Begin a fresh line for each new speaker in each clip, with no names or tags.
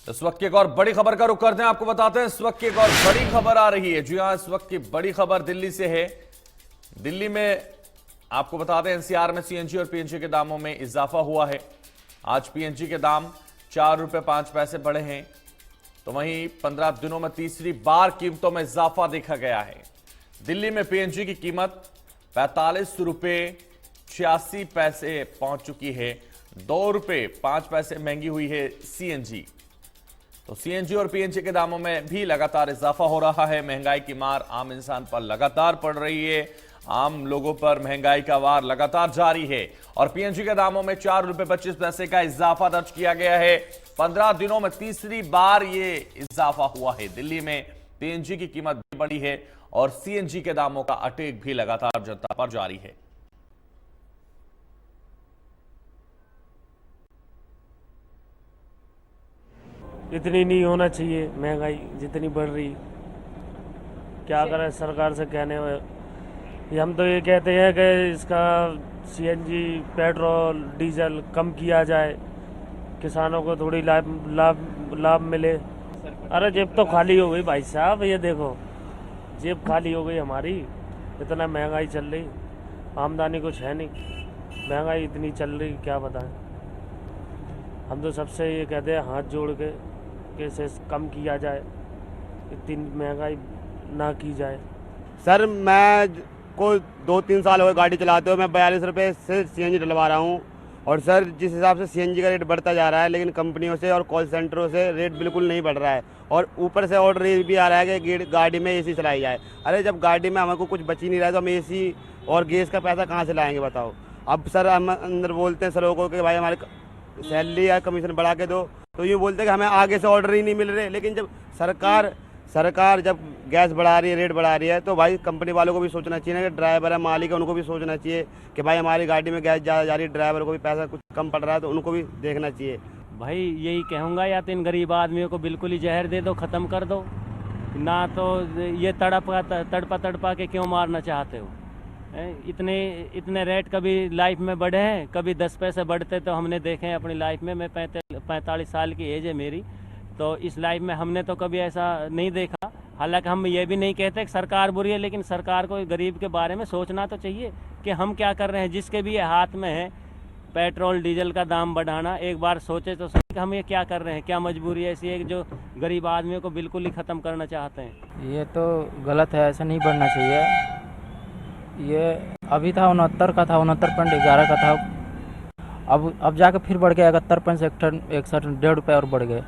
इस वक्त की एक और बड़ी खबर का रुख करते हैं। आपको बताते हैं इस वक्त की एक और बड़ी खबर आ रही है। जी हां, इस वक्त की बड़ी खबर दिल्ली से है। दिल्ली में आपको बता दें एनसीआर में सीएनजी और पीएनजी के दामों में इजाफा हुआ है। आज पीएनजी के दाम 4 रुपए 5 पैसे बढ़े हैं, तो वहीं 15 दिनों में तीसरी बार कीमतों में इजाफा देखा गया है। दिल्ली में पीएनजी की कीमत 45 रुपए 86 पैसे पहुंच चुकी है। 2 रुपए 5 पैसे महंगी हुई है सीएनजी। तो सीएनजी और पीएनजी के दामों में भी लगातार इजाफा हो रहा है। महंगाई की मार आम इंसान पर लगातार पड़ रही है। आम लोगों पर महंगाई का वार लगातार जारी है और पीएनजी के दामों में 4 रुपए 25 पैसे का इजाफा दर्ज किया गया है। 15 दिनों में तीसरी बार ये इजाफा हुआ है। दिल्ली में पीएनजी की कीमत भी बढ़ी है और सीएनजी के दामों का अटैक भी लगातार जनता पर जारी है।
इतनी नहीं होना चाहिए महंगाई जितनी बढ़ रही। क्या करें, सरकार से कहने में हम तो ये कहते हैं कि इसका सीएनजी पेट्रोल डीजल कम किया जाए, किसानों को थोड़ी लाभ मिले। अरे जेब तो खाली हो गई भाई साहब, ये देखो जेब खाली हो गई हमारी। इतना महंगाई चल रही, आमदनी कुछ है नहीं, महंगाई इतनी चल रही क्या बताएं। हम तो सबसे ये कहते हैं हाथ जोड़ के कि इसे कम किया जाए, इतनी महंगाई ना की जाए।
सर मैं को 2-3 साल हो गए गाड़ी चलाते हुए, मैं 42 रुपये से सीएनजी डलवा रहा हूँ। और सर जिस हिसाब से सीएनजी का रेट बढ़ता जा रहा है, लेकिन कंपनियों से और कॉल सेंटरों से रेट बिल्कुल नहीं बढ़ रहा है। और ऊपर से ऑर्डर ये भी आ रहा है कि गाड़ी में एसी चलाई जाए। अरे जब गाड़ी में हमको कुछ बच ही नहीं रहा है तो हम एसी और गैस का पैसा कहाँ से लाएंगे बताओ। अब सर हम अंदर बोलते हैं सर को कि भाई हमारे सैलरी या कमीशन बढ़ा के दो, तो ये बोलते हैं कि हमें आगे से ऑर्डर ही नहीं मिल रहे। लेकिन जब सरकार जब गैस बढ़ा रही है, रेट बढ़ा रही है, तो भाई कंपनी वालों को भी सोचना चाहिए ना कि ड्राइवर है, मालिक है, उनको भी सोचना चाहिए कि भाई हमारी गाड़ी में गैस ज़्यादा जा रही है, ड्राइवर को भी पैसा कुछ कम पड़ रहा है, तो उनको भी देखना चाहिए।
भाई यही कहूँगा, या तो इन गरीब आदमियों को बिल्कुल ही जहर दे दो, ख़त्म कर दो, ना तो ये तड़पा के क्यों मारना चाहते हो। इतने रेट कभी लाइफ में बढ़े हैं, कभी 10 पैसे बढ़ते तो हमने देखे हैं अपनी लाइफ में। मैं 45 साल की एज है मेरी, तो इस लाइफ में हमने तो कभी ऐसा नहीं देखा। हालांकि हम ये भी नहीं कहते कि सरकार बुरी है, लेकिन सरकार को गरीब के बारे में सोचना तो चाहिए कि हम क्या कर रहे हैं। जिसके भी हाथ में है पेट्रोल डीजल का दाम बढ़ाना, एक बार सोचे तो सही कि हम ये क्या कर रहे हैं, क्या मजबूरी है ऐसी है जो गरीब आदमियों को बिल्कुल ही ख़त्म करना चाहते हैं।
ये तो गलत है, ऐसा नहीं बढ़ना चाहिए। ये अभी था 69 का था, 69.11 का था, अब जाकर फिर बढ़ गया 71.61 1.5 रुपये और बढ़ गए।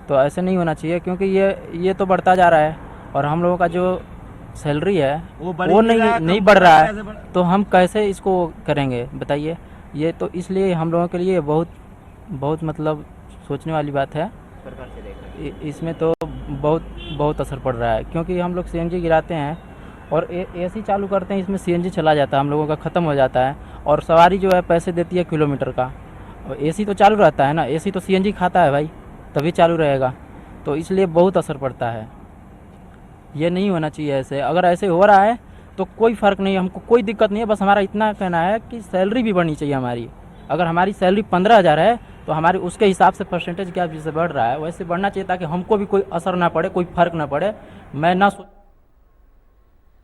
तो ऐसे नहीं होना चाहिए, क्योंकि ये तो बढ़ता जा रहा है और हम लोगों का जो सैलरी है वो नहीं बढ़ रहा है, तो हम कैसे इसको करेंगे बताइए। ये तो इसलिए हम लोगों के लिए बहुत मतलब सोचने वाली बात है। इसमें तो बहुत असर पड़ रहा है, क्योंकि हम लोग सीएनजी गिराते हैं और एसी चालू करते हैं, इसमें सीएनजी चला जाता है, हम लोगों का ख़त्म हो जाता है। और सवारी जो है पैसे देती है किलोमीटर का, और एसी तो चालू रहता है ना, एसी तो सीएनजी खाता है भाई, तभी चालू रहेगा। तो इसलिए बहुत असर पड़ता है। ये नहीं होना चाहिए ऐसे। अगर ऐसे हो रहा है तो कोई फ़र्क नहीं, हमको कोई दिक्कत नहीं है। बस हमारा इतना कहना है कि सैलरी भी बढ़नी चाहिए हमारी। अगर हमारी सैलरी 15,000 है तो हमारे उसके हिसाब से परसेंटेज क्या जैसे बढ़ रहा है वैसे बढ़ना चाहिए, ताकि हमको भी कोई असर ना पड़े, कोई फ़र्क ना पड़े। मैं ना